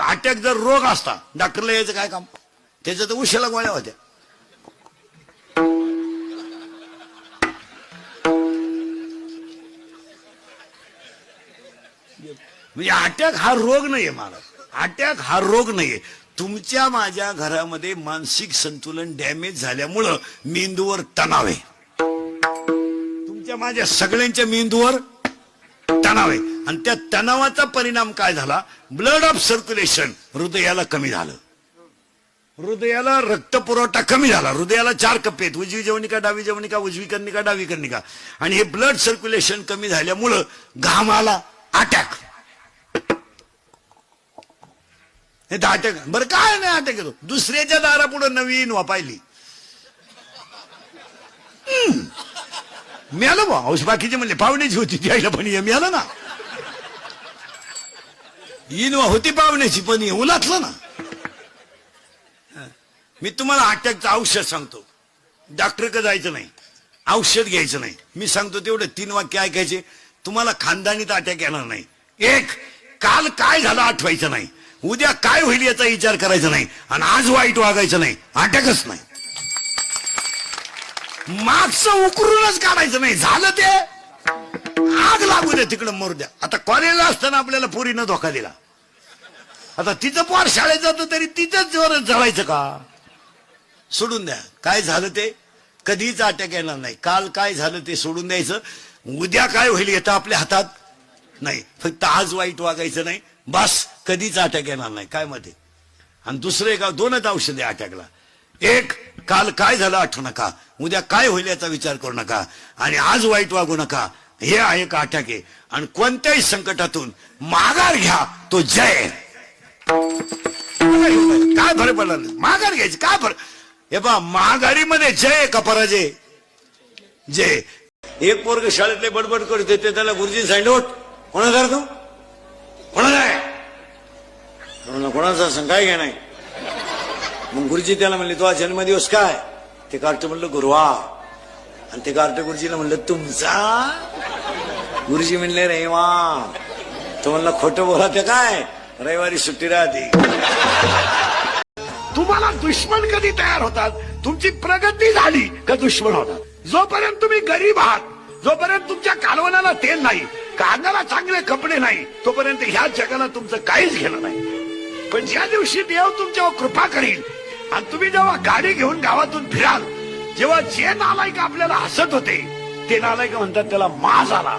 Attack जर रोग असता डॉक्टरला यायचं काय काम, त्याच्या तर उशाला गोळ्या होत्या. म्हणजे अटॅक हा रोग नाहीये महाराज, अटॅक हा रोग नाहीये. तुमच्या माझ्या घरामध्ये मानसिक संतुलन डॅमेज झाल्यामुळं मेंदूवर तणाव आहे. तुमच्या माझ्या सगळ्यांच्या मेंदूवर तणाव आहे आणि त्या तणावाचा परिणाम काय झाला, ब्लड ऑफ सर्क्युलेशन हृदयाला कमी झालं, हृदयाला रक्तपुरवठा कमी झाला. हृदयाला 4 कप्पे आहेत, उजवी जवनिका, डावी जवनिका, उजवी कर्णिका, डावी कर्णिका. आणि हे ब्लड सर्क्युलेशन कमी झाल्यामुळं घामाला अटॅक. हे अटॅक बरं काय नाही अटॅक येतो, दुसऱ्याच्या दारापुढे नवीन वापायली मिळालं बा. औष बाकीचे म्हणले पाहुण्याची होती ती आईला पण मिळालं ना, इनवा होती पाहुण्याची पण उलातलं ना. मी तुम्हाला अटॅकचं औषध सांगतो, डॉक्टरकडे जायचं नाही, औषध घ्यायचं नाही. मी सांगतो तेवढं 3 वाक्य ऐकायचे, तुम्हाला खानदानीत अटॅक येणार नाही. 1, काल काय झालं आठवायचं नाही, उद्या काय होईल याचा विचार करायचा नाही, आणि आज वाईट वागायचं नाही, अटॅकच नाही. मागचं उकरूनच काढायचं नाही, झालं ते आग लागू द्या, तिकडं मरू द्या. आता कॉलेजला असताना आपल्याला पोरीनं धोका दिला, आता तिचं पोर शाळेत जातो तरी तिथंच जोरात जळायचं का, सोडून द्या. काय झालं ते कधीच अटॅक येणार नाही. काल काय झालं ते सोडून द्यायचं, उद्या काय होईल येतं आपल्या हातात नाही, फक्त आज वाईट वागायचं नाही, बस कधीच अटॅक येणार नाही. काय मध्ये आणि दुसरे का 2च औषधे अटॅकला. 1, काल काय झालं आठवू नका, उद्या काय होईल याचा विचार करू नका, आणि आज वाईट वागू नका. हे आहे का अटॅक आहे. आणि कोणत्याही संकटातून माघार घ्या, तो जय. काय फरक पडला, माघार घ्यायची काय फरक. हे पहा, महागारीमध्ये जय का पराजय, जय. एक पोरग शाळेतले बडबड करत होते, त्याला गुरुजी सांगितलं, ओट कोणाचा तो कोणाचा आहे, कोणाचा असं काय घ्या नाही. मग गुरुजी त्याला म्हणले तो जन्मदिवस काय, ते कार्ट म्हणलं गुरुवा, आणि ते कार्ट गुरुजीला म्हणलं तुमचा. गुरुजी म्हणले रविवा, तो म्हणला खोटं बोला, ते काय रविवारी सुट्टी राहते. तुम्हाला दुश्मन कधी तयार होतात, तुमची प्रगती झाली का दुश्मन होतात. जोपर्यंत तुम्ही गरीब आहात, जोपर्यंत तुमच्या कालवणाला तेल नाही, कांद्याला चांगले कपडे नाही, तोपर्यंत ह्या जगाला तुमचं काहीच घेणं नाही. पण ज्या दिवशी देव तुमच्यावर कृपा करील आणि तुम्ही जेव्हा गाडी घेऊन गावातून फिराल, जेव्हा जे नालायक आपल्याला हसत होते ते नालायक म्हणतात त्याला माज आला.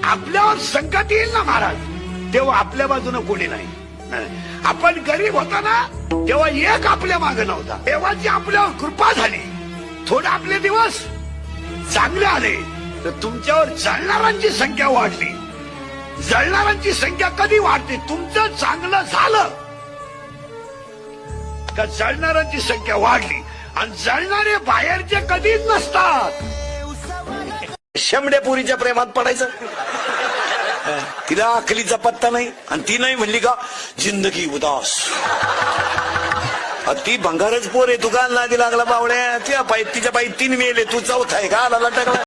आपल्यावर संकट येईल ना महाराज, तेव्हा आपल्या बाजूने कोणी नाही. आपण गरीब होता ना, तेव्हा एक आपल्या मागे नव्हता. देवाची आपल्यावर कृपा झाली, थोडे आपले दिवस चांगले आले तर तुमच्यावर जळणाऱ्यांची संख्या वाढली. जळणाऱ्यांची संख्या कधी वाढते, तुमचं चांगलं झालं का जळणाऱ्यांची संख्या वाढली. आणि जळणारे बाहेरचे कधीच नसतात. शेमड्यापुरीच्या प्रेमात पडायचं, तिला अकलीचा पत्ता नाही, आणि ती नाही म्हणली का जिंदगी उदास. ती भंगारच पोर आहे, तू का नादी लागला बावड्या, तिच्या पायी 3 मेले, तू 4था आहे का आला टाकला.